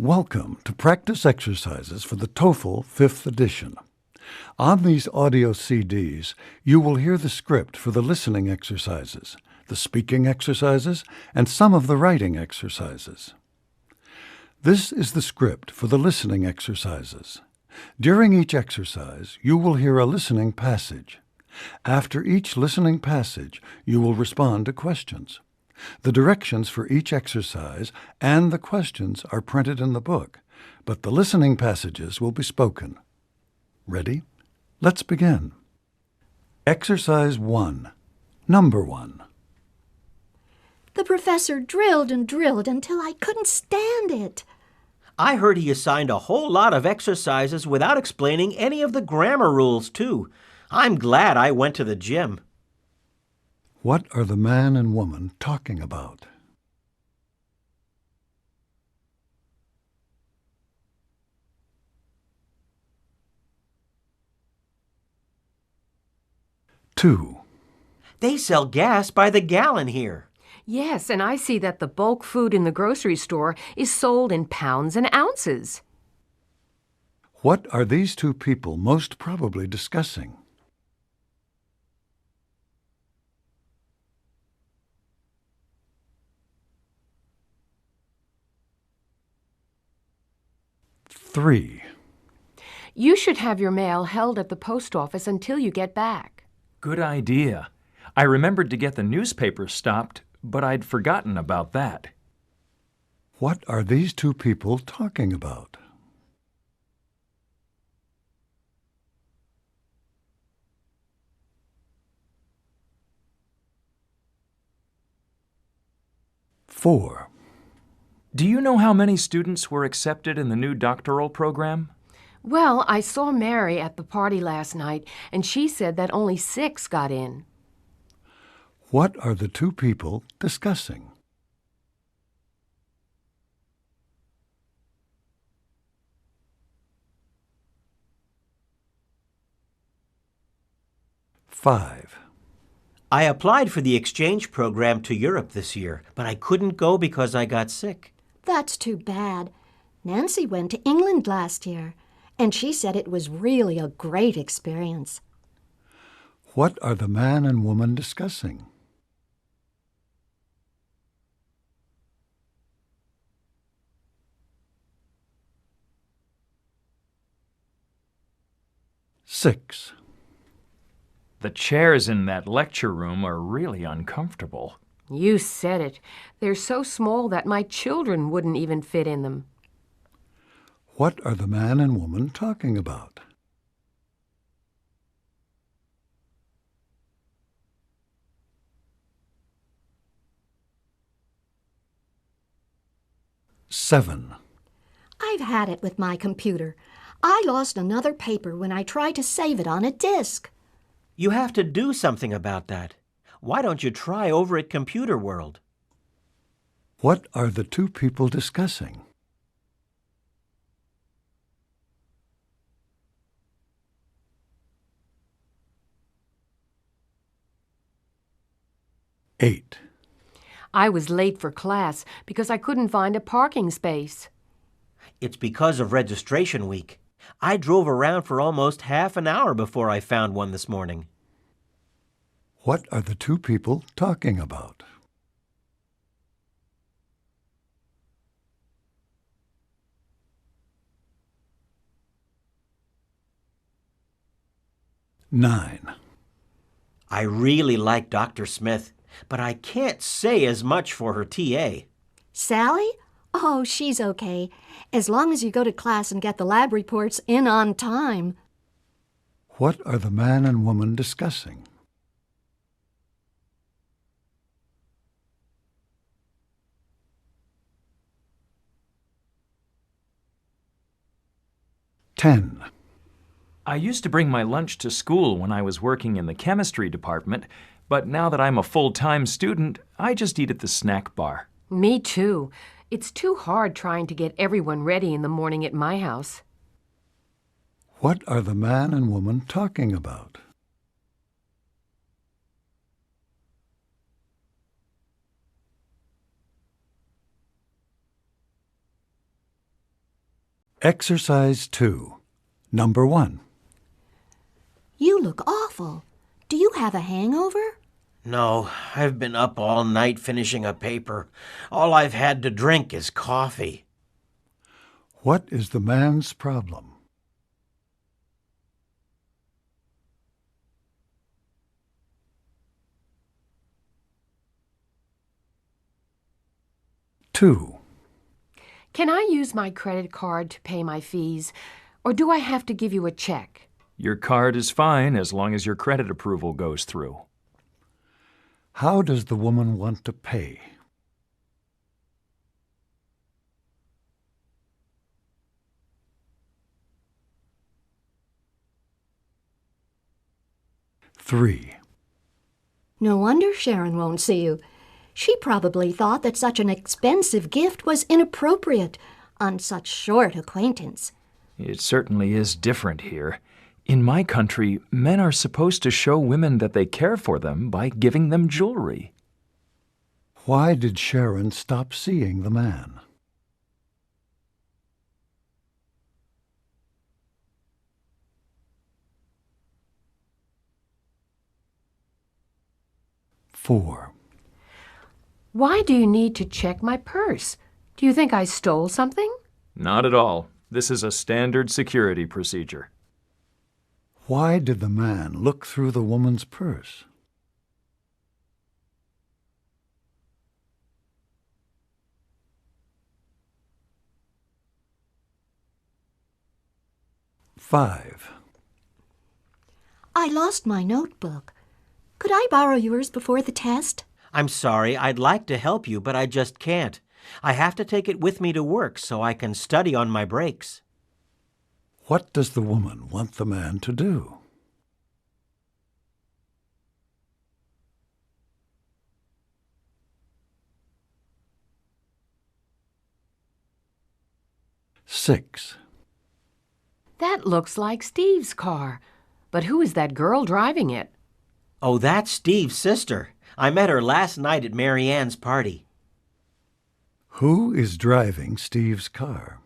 Welcome to practice exercises for the TOEFL 5th edition. On these audio CDs, you will hear the script for the listening exercises, the speaking exercises, and some of the writing exercises. This is the script for the listening exercises. During each exercise, you will hear a listening passage. After each listening passage, you will respond to questions. The directions for each exercise and the questions are printed in the book, but the listening passages will be spoken. Ready? Let's begin. Exercise 1. Number 1. The professor drilled and drilled until I couldn't stand it. I heard he assigned a whole lot of exercises without explaining any of the grammar rules, too. I'm glad I went to the gym. What are the man and woman talking about? Two. They sell gas by the gallon here. Yes, and I see that the bulk food in the grocery store is sold in pounds and ounces. What are these two people most probably discussing? Three. You should have your mail held at the post office until you get back. Good idea. I remembered to get the newspaper stopped, but I'd forgotten about that. What are these two people talking about? Four. Do you know how many students were accepted in the new doctoral program? Well, I saw Mary at the party last night, and she said that only 6 got in. What are the two people discussing? Five. I applied for the exchange program to Europe this year, but I couldn't go because I got sick. That's too bad. Nancy went to England last year, and she said it was really a great experience. What are the man and woman discussing? Six. The chairs in that lecture room are really uncomfortable. You said it. They're so small that my children wouldn't even fit in them. What are the man and woman talking about? Seven. I've had it with my computer. I lost another paper when I tried to save it on a disk. You have to do something about that. Why don't you try over at Computer World? What are the two people discussing? Eight. I was late for class because I couldn't find a parking space. It's because of registration week. I drove around for almost half an hour before I found one this morning. What are the two people talking about? Nine. I really like Dr. Smith, but I can't say as much for her TA. Sally? Oh, she's okay, as long as you go to class and get the lab reports in on time. What are the man and woman discussing? Ten. I used to bring my lunch to school when I was working in the chemistry department, but now that I'm a full-time student, I just eat at the snack bar. Me too. It's too hard trying to get everyone ready in the morning at my house. What are the man and woman talking about? Exercise 2. Number 1. You look awful. Do you have a hangover? No, I've been up all night finishing a paper. All I've had to drink is coffee. What is the man's problem? Two. Can I use my credit card to pay my fees, or do I have to give you a check? Your card is fine as long as your credit approval goes through. How does the woman want to pay? Three. No wonder Sharon won't see you. She probably thought that such an expensive gift was inappropriate on such short acquaintance. It certainly is different here. In my country, men are supposed to show women that they care for them by giving them jewelry. Why did Sharon stop seeing the man? Four. Why do you need to check my purse? Do you think I stole something? Not at all. This is a standard security procedure. Why did the man look through the woman's purse? Five. I lost my notebook. Could I borrow yours before the test? I'm sorry, I'd like to help you, but I just can't. I have to take it with me to work so I can study on my breaks. What does the woman want the man to do? Six. That looks like Steve's car. But who is that girl driving it? Oh, that's Steve's sister. I met her last night at Mary Ann's party. Who is driving Steve's car?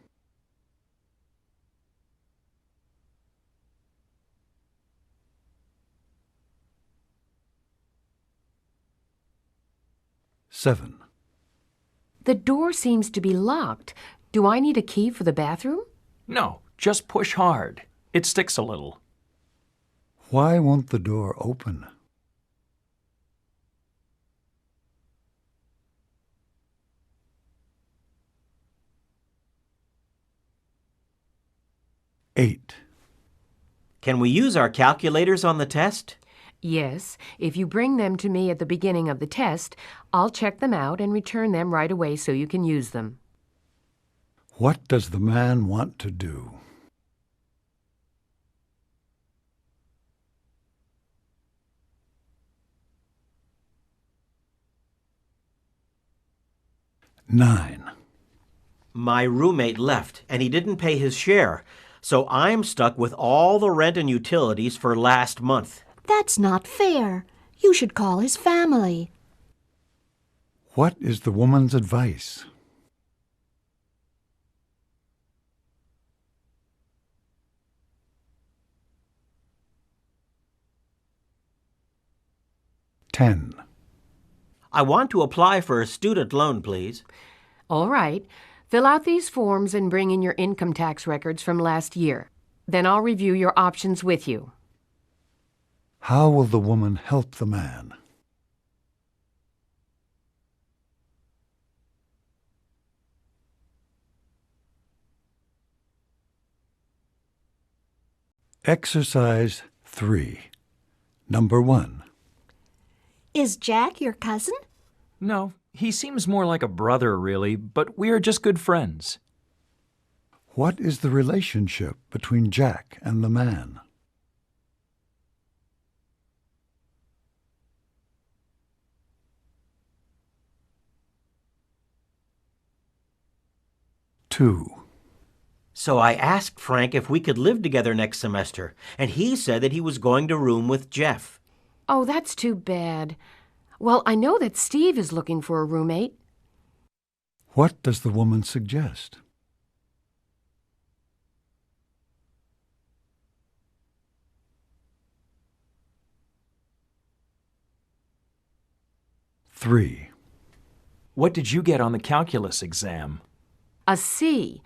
Seven. The door seems to be locked. Do I need a key for the bathroom? No, just push hard. It sticks a little. Why won't the door open? Eight. Can we use our calculators on the test? Yes, if you bring them to me at the beginning of the test, I'll check them out and return them right away so you can use them. What does the man want to do? Nine. My roommate left, and he didn't pay his share, so I'm stuck with all the rent and utilities for last month. That's not fair. You should call his family. What is the woman's advice? Ten. I want to apply for a student loan, please. All right. Fill out these forms and bring in your income tax records from last year. Then I'll review your options with you. How will the woman help the man? Exercise 3. Number 1. Is Jack your cousin? No, he seems more like a brother, really, but we are just good friends. What is the relationship between Jack and the man? Two. So I asked Frank if we could live together next semester, and he said that he was going to room with Jeff. Oh, that's too bad. Well, I know that Steve is looking for a roommate. What does the woman suggest? 3. What did you get on the calculus exam? A C,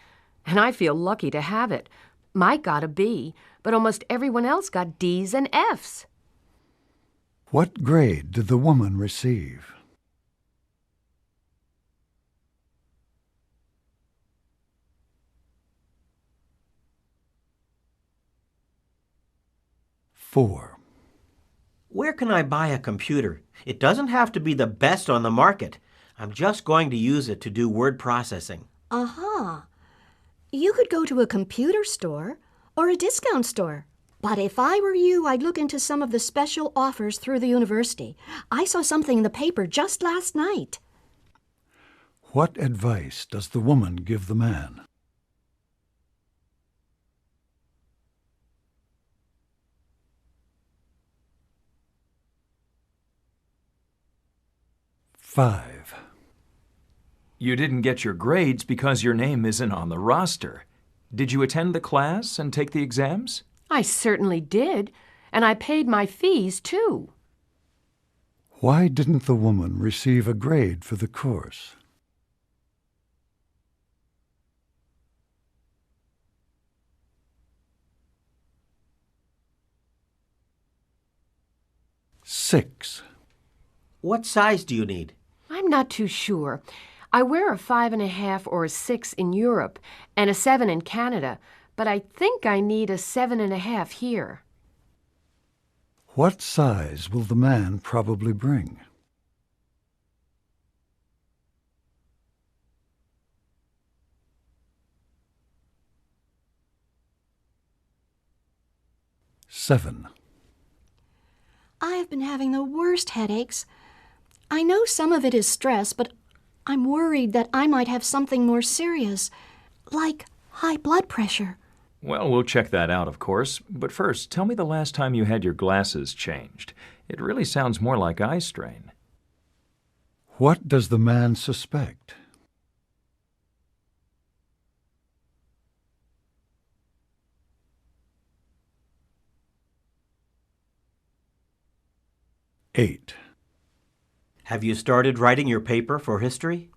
and I feel lucky to have it. Mike got a B, but almost everyone else got D's and F's. What grade did the woman receive? Four. Where can I buy a computer? It doesn't have to be the best on the market. I'm just going to use it to do word processing. Aha. You could go to a computer store or a discount store. But if I were you, I'd look into some of the special offers through the university. I saw something in the paper just last night. What advice does the woman give the man? Five. You didn't get your grades because your name isn't on the roster. Did you attend the class and take the exams? I certainly did, and I paid my fees, too. Why didn't the woman receive a grade for the course? Six. What size do you need? I'm not too sure. I wear a 5.5 or a 6 in Europe and a 7 in Canada, but I think I need a 7.5 here. What size will the man probably bring? Seven. I have been having the worst headaches. I know some of it is stress, but I'm worried that I might have something more serious, like high blood pressure. Well, we'll check that out, of course. But first, tell me the last time you had your glasses changed. It really sounds more like eye strain. What does the man suspect? Eight. Have you started writing your paper for history?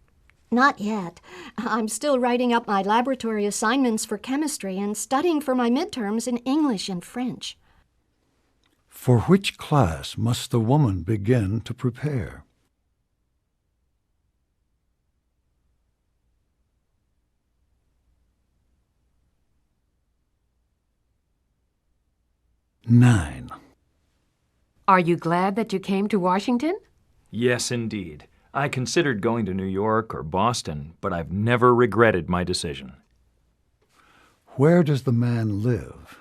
Not yet. I'm still writing up my laboratory assignments for chemistry and studying for my midterms in English and French. For which class must the woman begin to prepare? Nine. Are you glad that you came to Washington? Yes, indeed. I considered going to New York or Boston, but I've never regretted my decision. Where does the man live?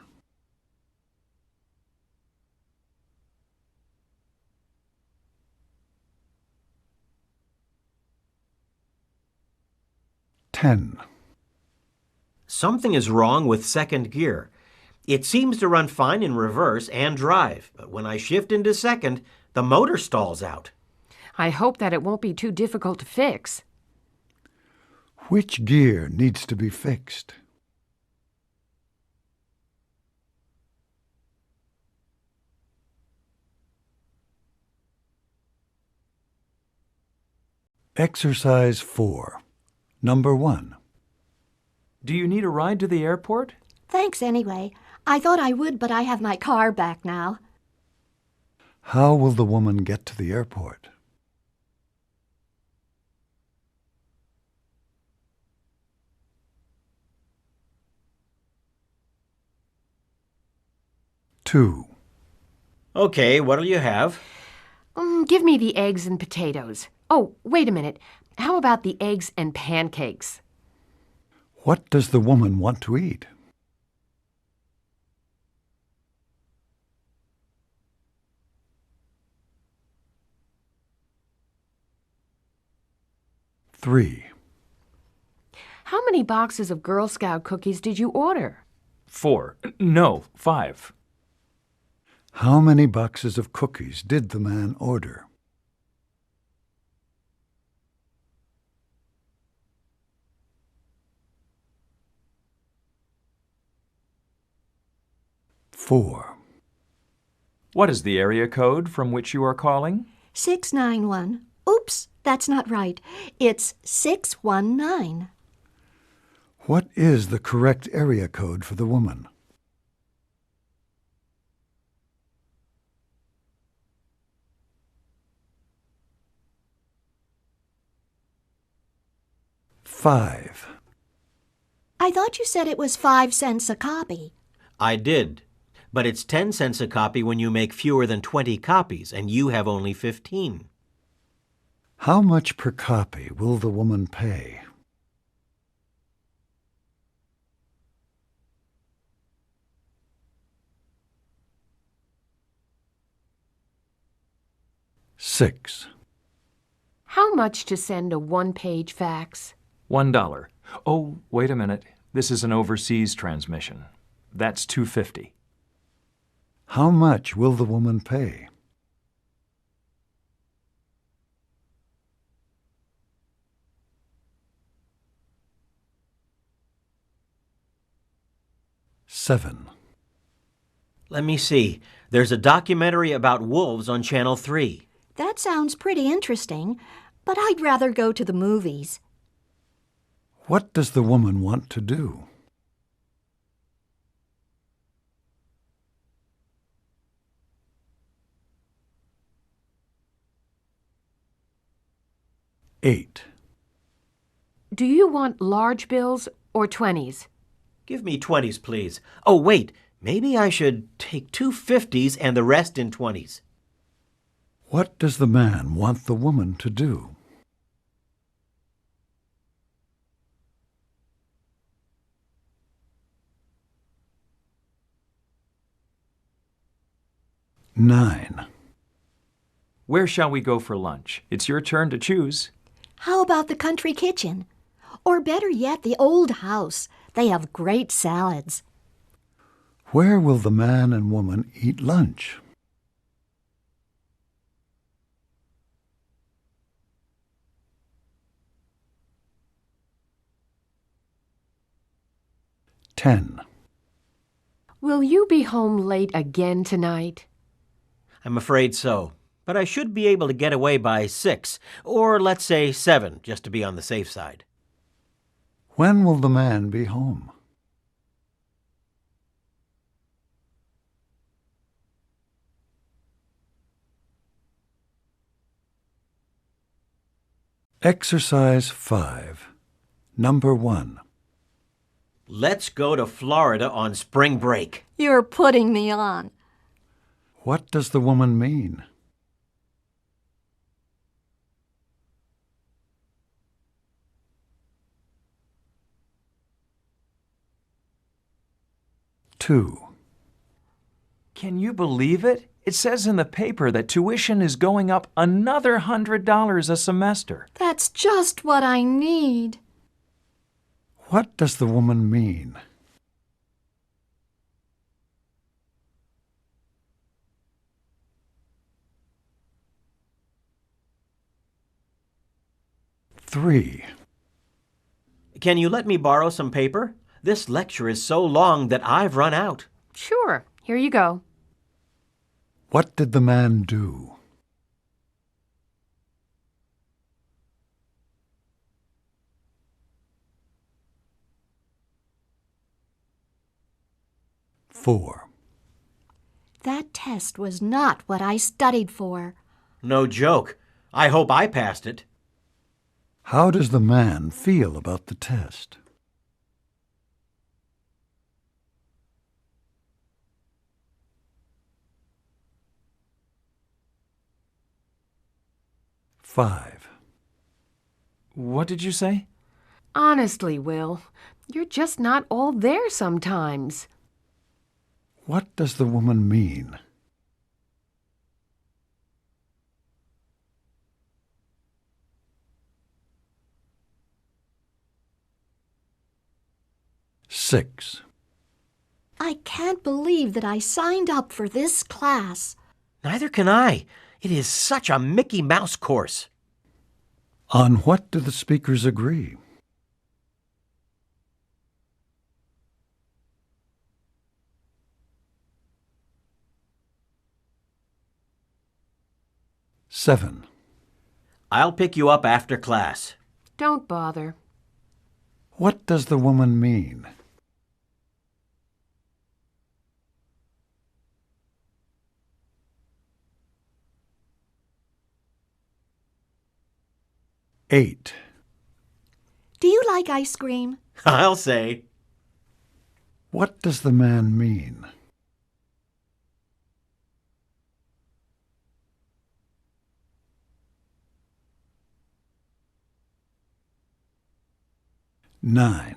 Ten. Something is wrong with second gear. It seems to run fine in reverse and drive, but when I shift into second, the motor stalls out. I hope that it won't be too difficult to fix. Which gear needs to be fixed? Exercise 4. Number 1. Do you need a ride to the airport? Thanks anyway. I thought I would, but I have my car back now. How will the woman get to the airport? Two. Okay, what'll you have? Give me the eggs and potatoes. Oh, wait a minute. How about the eggs and pancakes? What does the woman want to eat? Three. How many boxes of Girl Scout cookies did you order? 4. No, 5. How many boxes of cookies did the man order? Four. What is the area code from which you are calling? 691. Oops, that's not right. It's 619. What is the correct area code for the woman? Five. I thought you said it was 5 cents a copy. I did. But it's 10 cents a copy when you make fewer than 20 copies, and you have only 15. How much per copy will the woman pay? Six. How much to send a one-page fax? $1. Oh, wait a minute. This is an overseas transmission. That's $2.50. How much will the woman pay? Seven. Let me see. There's a documentary about wolves on Channel 3. That sounds pretty interesting, but I'd rather go to the movies. What does the woman want to do? Eight. Do you want large bills or 20s? Give me 20s, please. Oh, wait. Maybe I should take 2 50s and the rest in 20s. What does the man want the woman to do? Nine. Where shall we go for lunch? It's your turn to choose. How about the country kitchen? Or better yet, the old house. They have great salads. Where will the man and woman eat lunch? Ten. Will you be home late again tonight? I'm afraid so. But I should be able to get away by 6, or let's say 7, just to be on the safe side. When will the man be home? Exercise 5. Number 1. Let's go to Florida on spring break. You're putting me on. What does the woman mean? Two. Can you believe it? It says in the paper that tuition is going up another $100 a semester. That's just what I need. What does the woman mean? Three. Can you let me borrow some paper? This lecture is so long that I've run out. Sure. Here you go. What did the man do? Four. That test was not what I studied for. No joke. I hope I passed it. How does the man feel about the test? Five. What did you say? Honestly, Will, you're just not all there sometimes. What does the woman mean? Six. I can't believe that I signed up for this class. Neither can I. It is such a Mickey Mouse course. On what do the speakers agree? Seven. I'll pick you up after class. Don't bother. What does the woman mean? Eight. Do you like ice cream? I'll say. What does the man mean? Nine.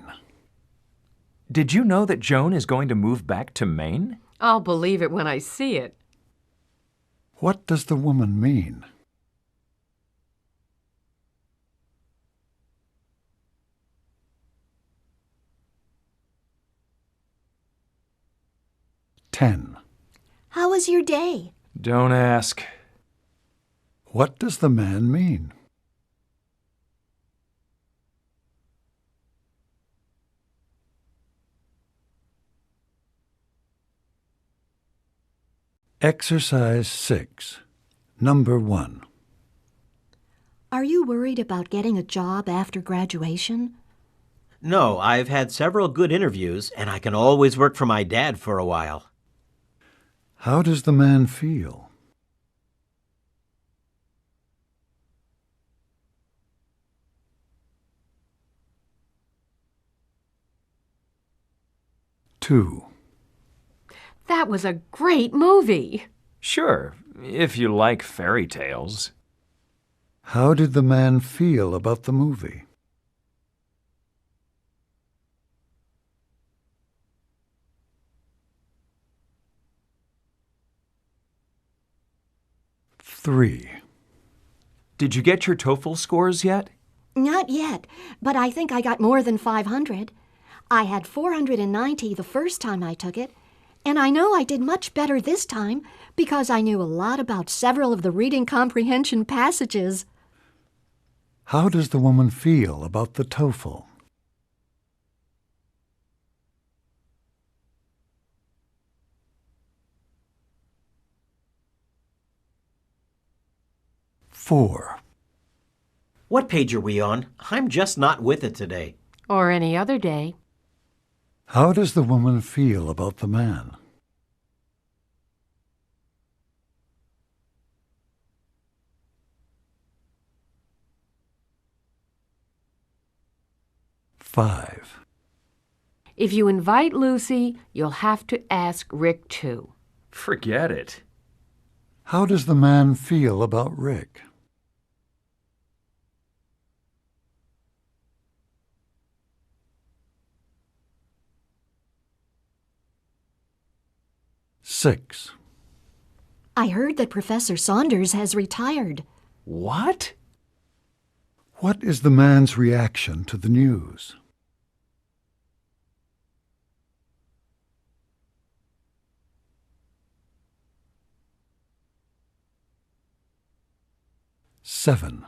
Did you know that Joan is going to move back to Maine? I'll believe it when I see it. What does the woman mean? Ten. How was your day? Don't ask. What does the man mean? Exercise 6, number 1. Are you worried about getting a job after graduation? No, I've had several good interviews, and I can always work for my dad for a while. How does the man feel? Two. That was a great movie. Sure, if you like fairy tales. How did the man feel about the movie? Three. Did you get your TOEFL scores yet? Not yet, but I think I got more than 500. I had 490 the first time I took it, and I know I did much better this time because I knew a lot about several of the reading comprehension passages. How does the woman feel about the TOEFL? Four. What page are we on? I'm just not with it today. Or any other day. How does the woman feel about the man? Five. If you invite Lucy, you'll have to ask Rick too. Forget it. How does the man feel about Rick? Six. I heard that Professor Saunders has retired. What? What is the man's reaction to the news? Seven.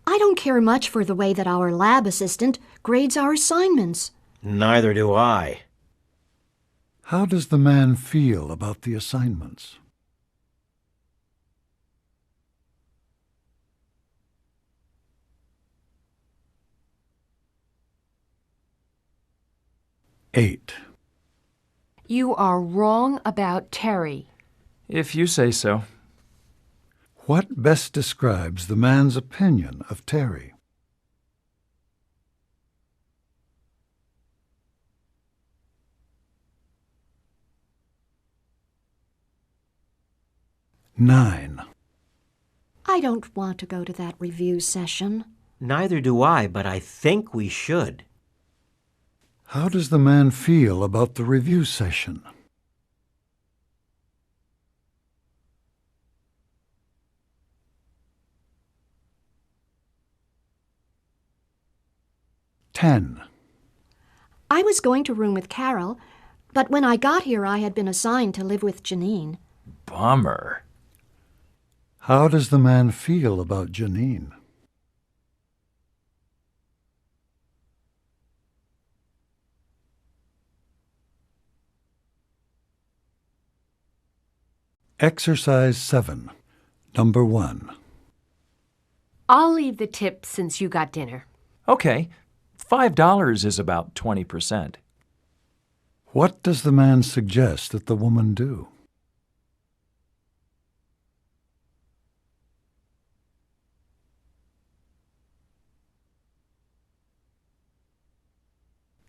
I don't care much for the way that our lab assistant grades our assignments. Neither do I. How does the man feel about the assignments? Eight. You are wrong about Terry. If you say so. What best describes the man's opinion of Terry? Nine. I don't want to go to that review session. Neither do I, but I think we should. How does the man feel about the review session? Ten. I was going to room with Carol, but when I got here I had been assigned to live with Janine. Bummer. How does the man feel about Janine? Exercise 7, number 1. I'll leave the tip since you got dinner. Okay, $5 is about 20%. What does the man suggest that the woman do?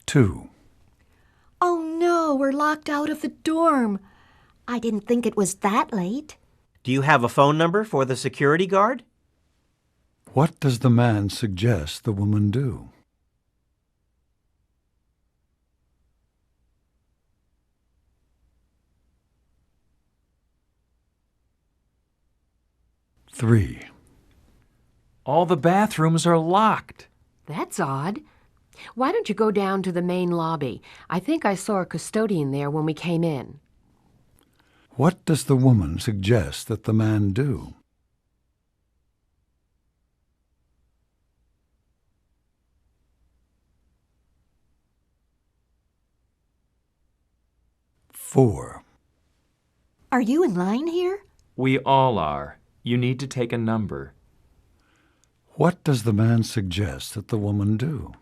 Two. Oh no, we're locked out of the dorm. I didn't think it was that late. Do you have a phone number for the security guard? What does the man suggest the woman do? Three. All the bathrooms are locked. That's odd. Why don't you go down to the main lobby? I think I saw a custodian there when we came in. What does the woman suggest that the man do? Four. Are you in line here? We all are. You need to take a number. What does the man suggest that the woman do?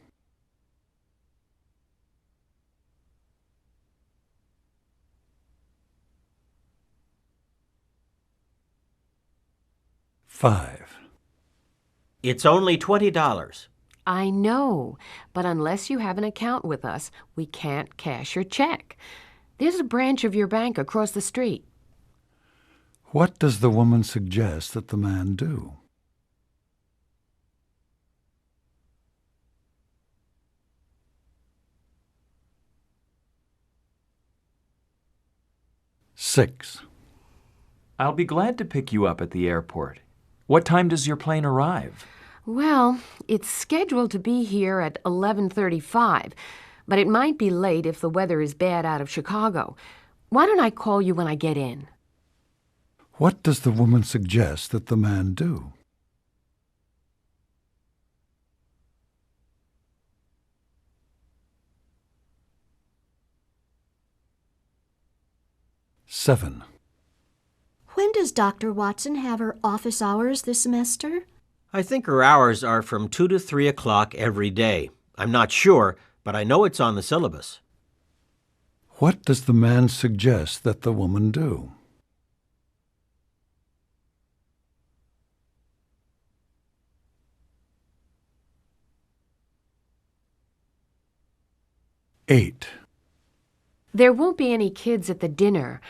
Five. It's only $20. I know, but unless you have an account with us, we can't cash your check. There's a branch of your bank across the street. What does the woman suggest that the man do? Six. I'll be glad to pick you up at the airport. What time does your plane arrive? Well, it's scheduled to be here at 11:35, but it might be late if the weather is bad out of Chicago. Why don't I call you when I get in? What does the woman suggest that the man do? Seven. When does Dr. Watson have her office hours this semester? I think her hours are from 2 to 3 o'clock every day. I'm not sure, but I know it's on the syllabus. What does the man suggest that the woman do? Eight. There won't be any kids at the dinner.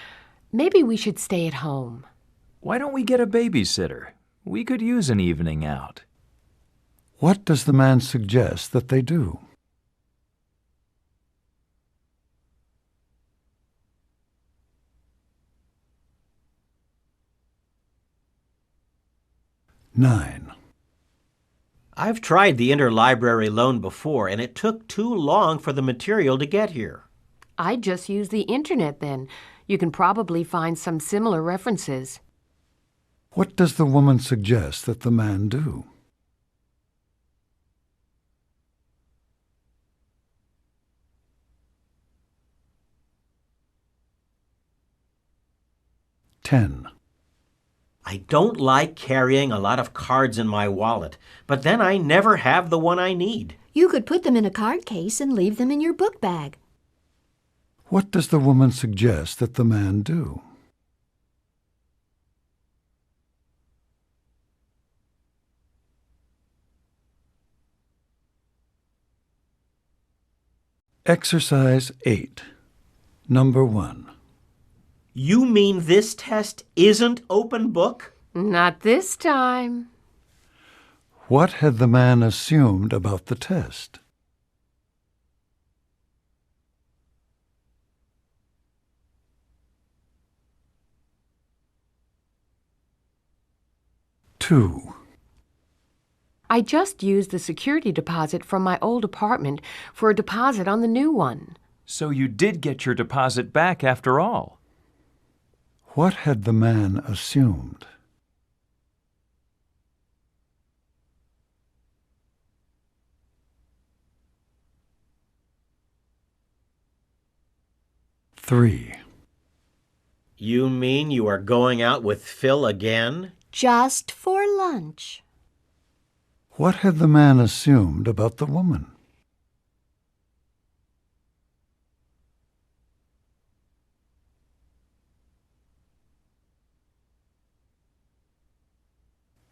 Maybe we should stay at home. Why don't we get a babysitter? We could use an evening out. What does the man suggest that they do? Nine. I've tried the interlibrary loan before, and it took too long for the material to get here. I'd just use the internet then. You can probably find some similar references. What does the woman suggest that the man do? Ten. I don't like carrying a lot of cards in my wallet, but then I never have the one I need. You could put them in a card case and leave them in your book bag. What does the woman suggest that the man do? Exercise 8. Number 1. You mean this test isn't open book? Not this time. What had the man assumed about the test? Two. I just used the security deposit from my old apartment for a deposit on the new one. So you did get your deposit back after all. What had the man assumed? Three. You mean you are going out with Phil again? Just for lunch. What had the man assumed about the woman?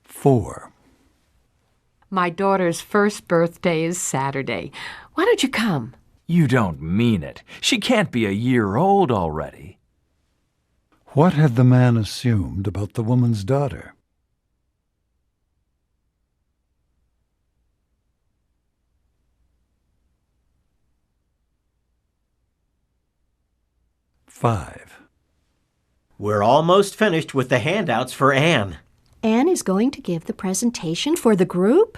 Four. My daughter's first birthday is Saturday. Why don't you come? You don't mean it. She can't be a year old already. What had the man assumed about the woman's daughter? Five. We're almost finished with the handouts for Anne. Anne is going to give the presentation for the group?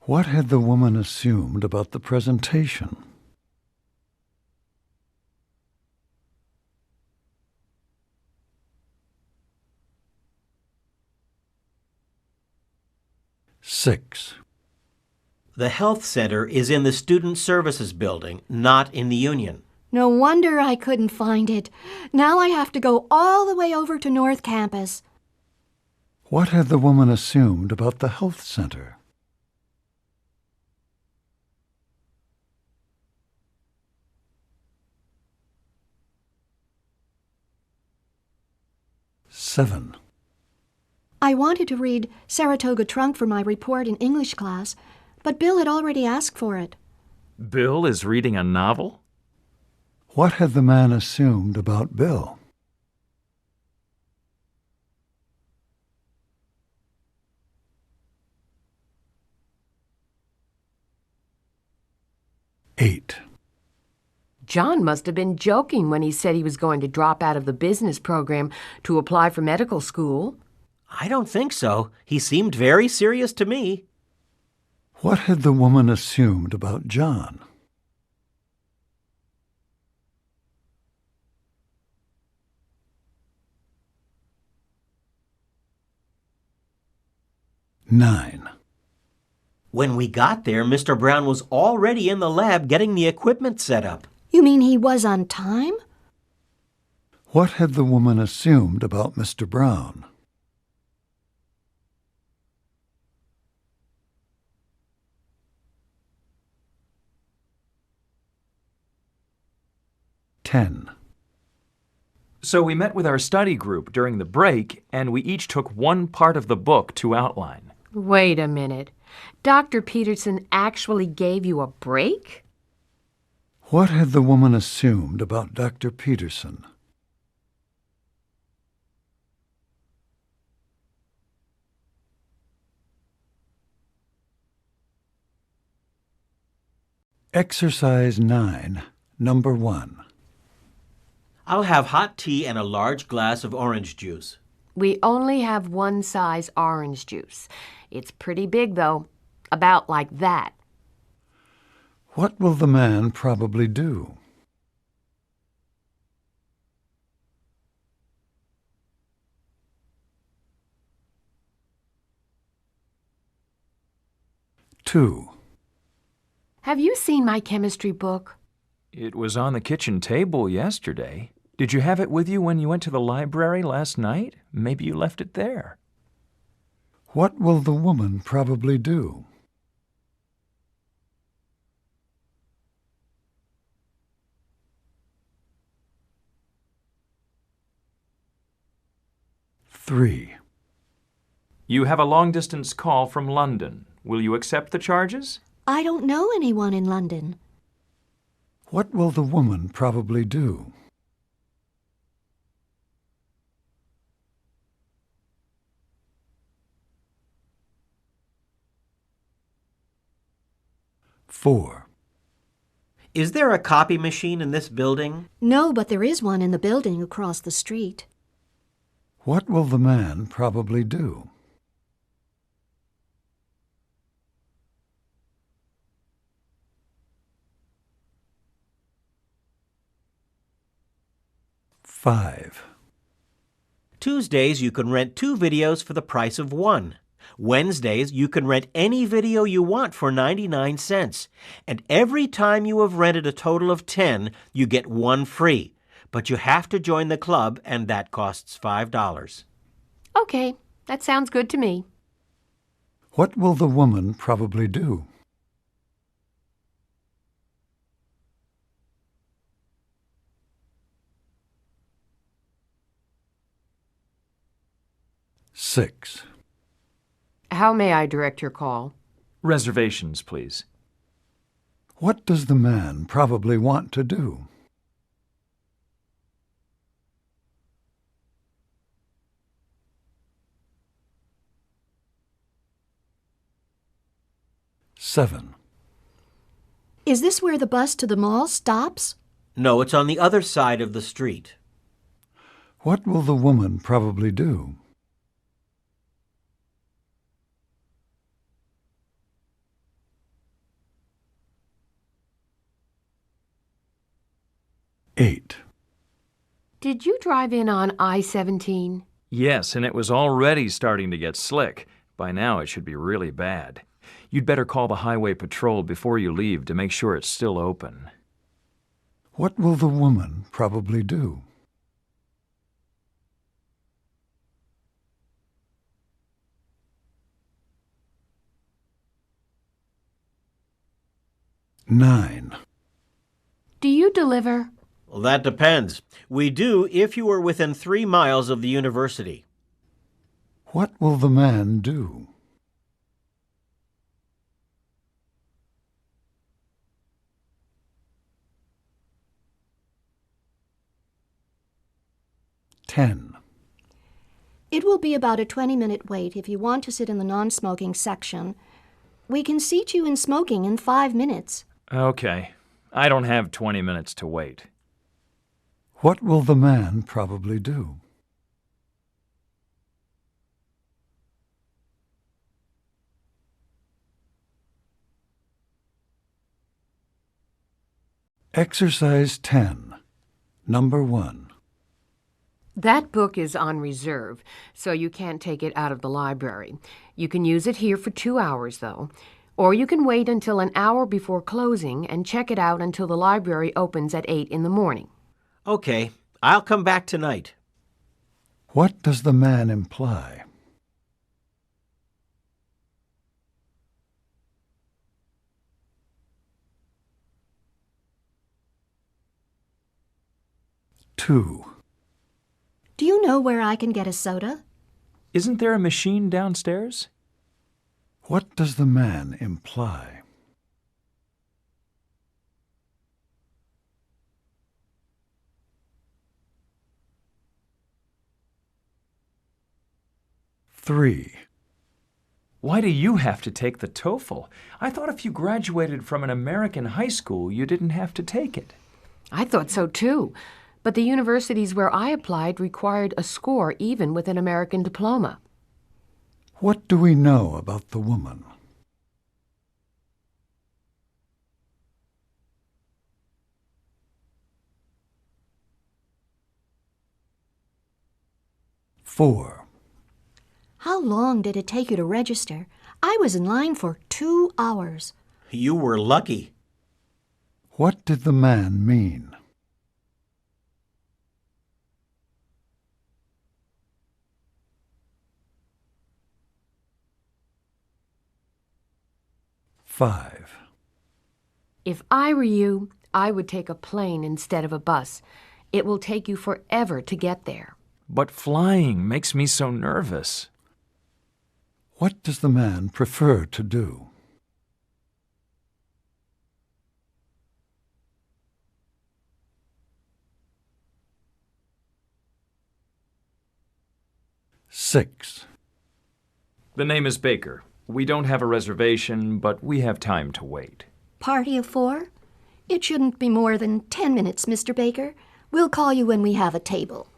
What had the woman assumed about the presentation? Six. The health center is in the Student Services Building, not in the Union. No wonder I couldn't find it. Now I have to go all the way over to North Campus. What had the woman assumed about the health center? Seven. I wanted to read Saratoga Trunk for my report in English class, but Bill had already asked for it. Bill is reading a novel? What had the man assumed about Bill? Eight. John must have been joking when he said he was going to drop out of the business program to apply for medical school. I don't think so. He seemed very serious to me. What had the woman assumed about John? Nine. When we got there, Mr. Brown was already in the lab getting the equipment set up. You mean he was on time? What had the woman assumed about Mr. Brown? Ten. So we met with our study group during the break, and we each took one part of the book to outline. Wait a minute. Dr. Peterson actually gave you a break? What had the woman assumed about Dr. Peterson? Exercise 9, number 1. I'll have hot tea and a large glass of orange juice. We only have one size orange juice. It's pretty big, though. About like that. What will the man probably do? Two. Have you seen my chemistry book? It was on the kitchen table yesterday. Did you have it with you when you went to the library last night? Maybe you left it there. What will the woman probably do? Three. You have a long-distance call from London. Will you accept the charges? I don't know anyone in London. What will the woman probably do? Four. Is there a copy machine in this building? No, but there is one in the building across the street. What will the man probably do? Five. Tuesdays, you can rent 2 videos for the price of 1. Wednesdays, you can rent any video you want for 99 cents. And every time you have rented a total of 10, you get 1 free. But you have to join the club, and that costs $5. Okay, that sounds good to me. What will the woman probably do? Six. How may I direct your call? Reservations, please. What does the man probably want to do? Seven. Is this where the bus to the mall stops? No, it's on the other side of the street. What will the woman probably do? Eight. Did you drive in on I-17? Yes, and it was already starting to get slick. By now it should be really bad. You'd better call the highway patrol before you leave to make sure it's still open. What will the woman probably do? Nine. Do you deliver? Well, that depends. We do if you are within 3 miles of the university. What will the man do? Ten. It will be about a 20-minute wait if you want to sit in the non-smoking section. We can seat you in smoking in 5 minutes. Okay. I don't have 20 minutes to wait. What will the man probably do? Exercise 10, number 1. That book is on reserve, so you can't take it out of the library. You can use it here for 2 hours, though. Or you can wait until an hour before closing and check it out until the library opens at 8 in the morning. Okay, I'll come back tonight. What does the man imply? Two. Do you know where I can get a soda? Isn't there a machine downstairs? What does the man imply? Three. Why do you have to take the TOEFL? I thought if you graduated from an American high school, you didn't have to take it. I thought so, too. But the universities where I applied required a score even with an American diploma. What do we know about the woman? Four. How long did it take you to register? I was in line for 2 hours. You were lucky. What did the man mean? Five. If I were you, I would take a plane instead of a bus. It will take you forever to get there. But flying makes me so nervous. What does the man prefer to do? Six. The name is Baker. We don't have a reservation, but we have time to wait. Party of 4? It shouldn't be more than 10 minutes, Mr. Baker. We'll call you when we have a table.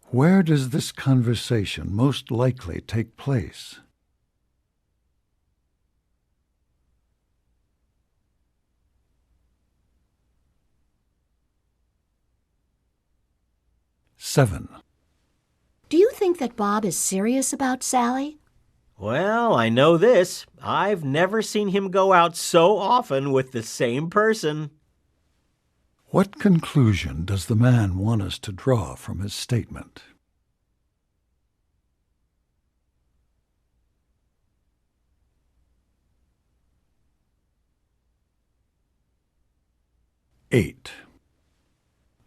Where does this conversation most likely take place? Seven. Do you think that Bob is serious about Sally? Well, I know this. I've never seen him go out so often with the same person. What conclusion does the man want us to draw from his statement? 8.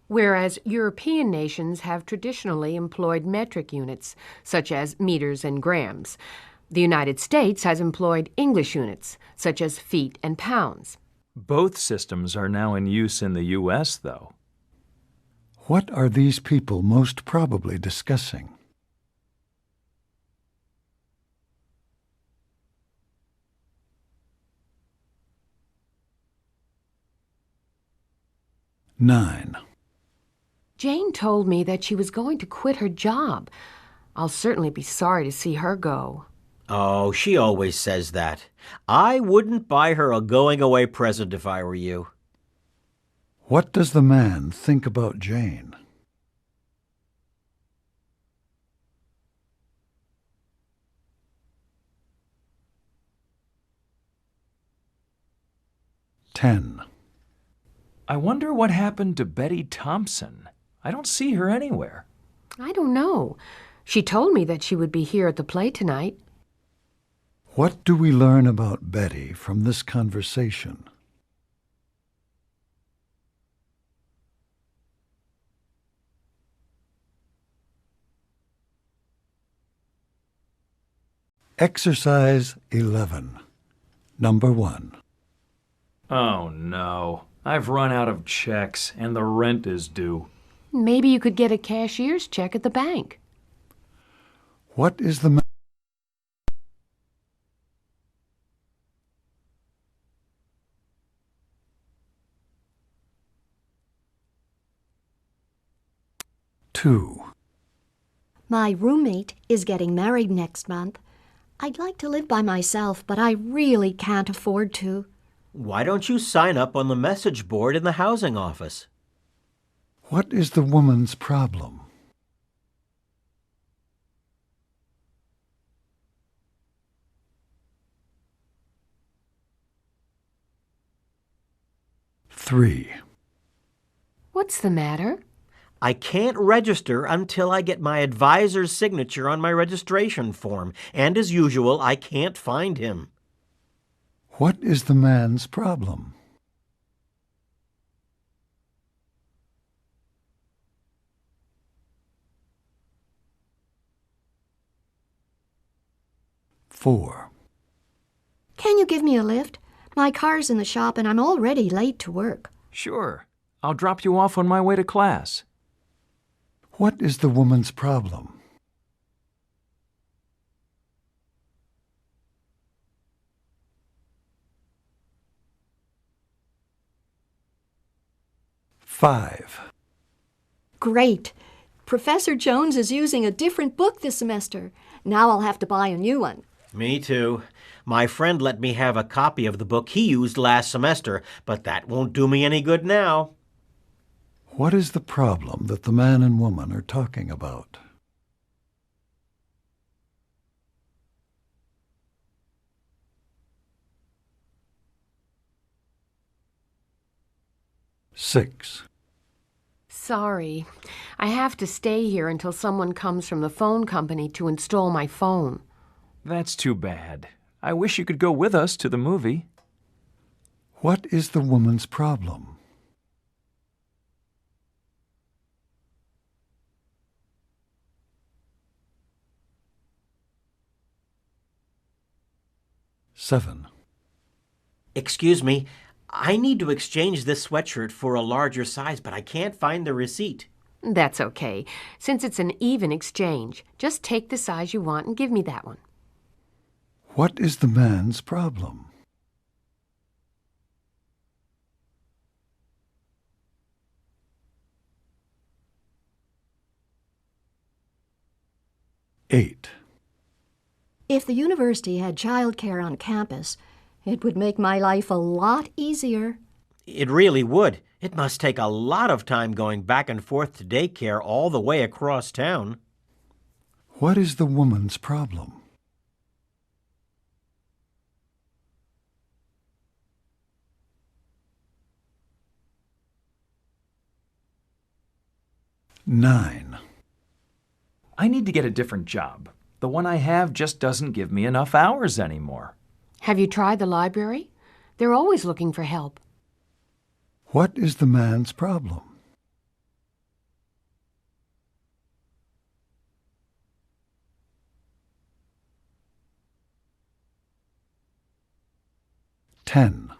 Whereas European nations have traditionally employed metric units, such as meters and grams. The United States has employed English units, such as feet and pounds. Both systems are now in use in the U.S., though. What are these people most probably discussing? Nine. Jane told me that she was going to quit her job. I'll certainly be sorry to see her go. Oh, she always says that. I wouldn't buy her a going-away present if I were you. What does the man think about Jane? Ten. I wonder what happened to Betty Thompson. I don't see her anywhere. I don't know. She told me that she would be here at the play tonight. What do we learn about Betty from this conversation? Exercise 11. Number 1. Oh, no. I've run out of checks, and the rent is due. Maybe you could get a cashier's check at the bank. What is the 2. My roommate is getting married next month. I'd like to live by myself, but I really can't afford to. Why don't you sign up on the message board in the housing office? What is the woman's problem? Three. What's the matter? I can't register until I get my advisor's signature on my registration form, and as usual, I can't find him. What is the man's problem? Four. Can you give me a lift? My car's in the shop and I'm already late to work. Sure. I'll drop you off on my way to class. What is the woman's problem? Five. Great. Professor Jones is using a different book this semester. Now I'll have to buy a new one. Me too. My friend let me have a copy of the book he used last semester, but that won't do me any good now. What is the problem that the man and woman are talking about? Six. Sorry. I have to stay here until someone comes from the phone company to install my phone. That's too bad. I wish you could go with us to the movie. What is the woman's problem? Seven. Excuse me, I need to exchange this sweatshirt for a larger size, but I can't find the receipt. That's okay. Since it's an even exchange, just take the size you want and give me that one. What is the man's problem? Eight. If the university had childcare on campus, it would make my life a lot easier. It really would. It must take a lot of time going back and forth to daycare all the way across town. What is the woman's problem? Nine. I need to get a different job. The one I have just doesn't give me enough hours anymore. Have you tried the library? They're always looking for help. What is the man's problem? Ten.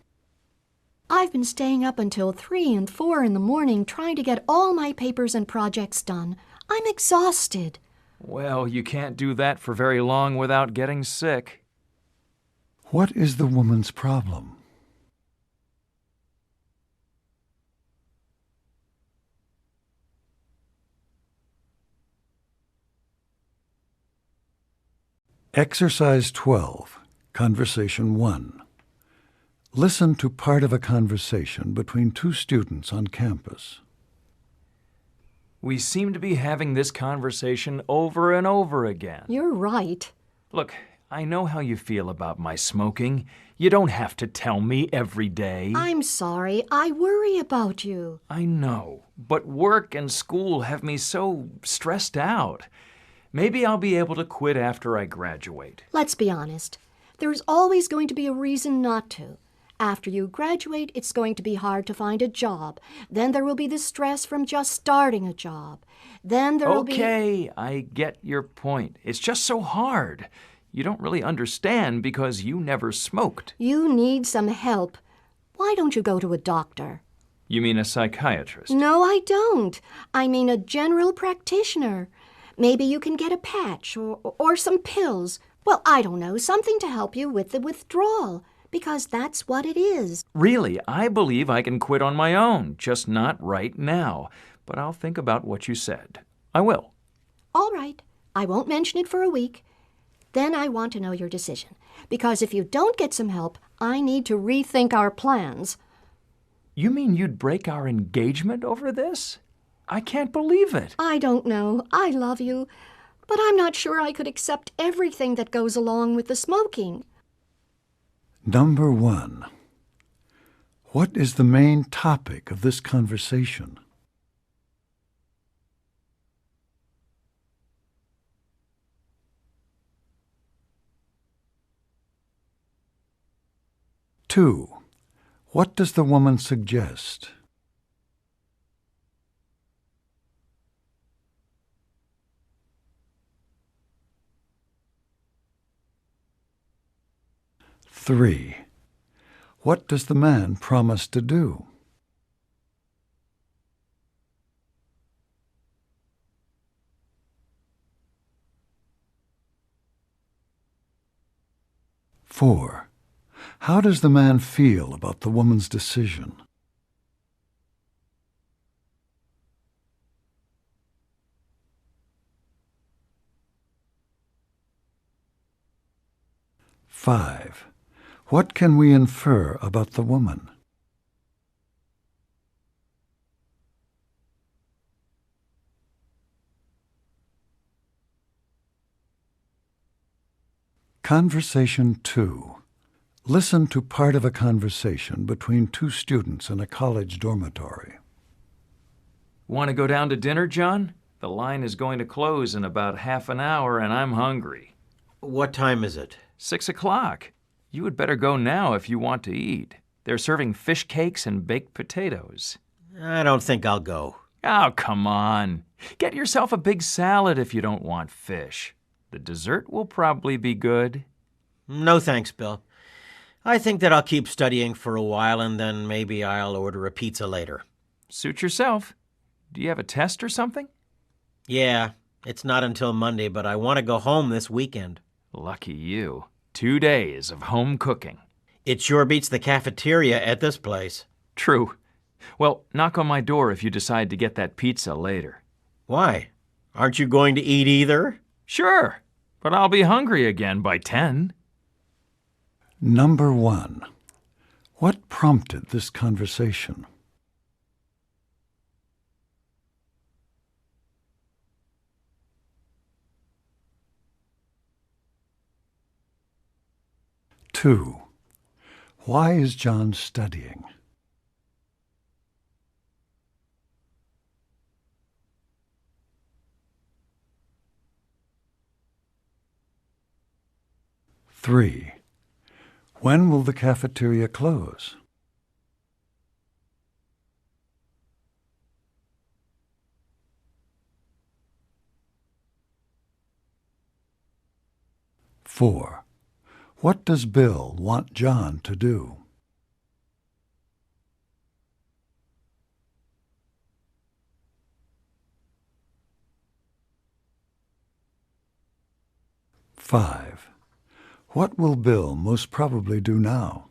I've been staying up until 3 and 4 in the morning trying to get all my papers and projects done. I'm exhausted. Well, you can't do that for very long without getting sick. What is the woman's problem? Exercise 12, Conversation 1. Listen to part of a conversation between two students on campus. We seem to be having this conversation over and over again. You're right. Look, I know how you feel about my smoking. You don't have to tell me every day. I'm sorry. I worry about you. I know, but work and school have me so stressed out. Maybe I'll be able to quit after I graduate. Let's be honest. There's always going to be a reason not to. After you graduate, it's going to be hard to find a job. Then there will be the stress from just starting a job. Then there will be... Okay, I get your point. It's just so hard. You don't really understand because you never smoked. You need some help. Why don't you go to a doctor? You mean a psychiatrist? No, I don't. I mean a general practitioner. Maybe you can get a patch or some pills. Well, I don't know, something to help you with the withdrawal, because that's what it is. Really, I believe I can quit on my own, just not right now. But I'll think about what you said. I will. All right. I won't mention it for a week. Then I want to know your decision, because if you don't get some help, I need to rethink our plans. You mean you'd break our engagement over this? I can't believe it. I don't know. I love you, but I'm not sure I could accept everything that goes along with the smoking. Number 1. What is the main topic of this conversation? Two. What does the woman suggest? 3. What does the man promise to do? 4. How does the man feel about the woman's decision? 5. What can we infer about the woman? 2. Listen to part of a conversation between two students in a college dormitory. Want to go down to dinner, John? The line is going to close in about half an hour, and I'm hungry. What time is it? 6 o'clock. You had better go now if you want to eat. They're serving fish cakes and baked potatoes. I don't think I'll go. Oh, come on. Get yourself a big salad if you don't want fish. The dessert will probably be good. No thanks, Bill. I think that I'll keep studying for a while and then maybe I'll order a pizza later. Suit yourself. Do you have a test or something? Yeah, it's not until Monday, but I want to go home this weekend. Lucky you. 2 days of home cooking. It sure beats the cafeteria at this place. True. Well, knock on my door if you decide to get that pizza later. Why? Aren't you going to eat either? Sure, but I'll be hungry again by 10. Number 1. What prompted this conversation? 2. Why is John studying? 3. When will the cafeteria close? 4. What does Bill want John to do? 5. What will Bill most probably do now?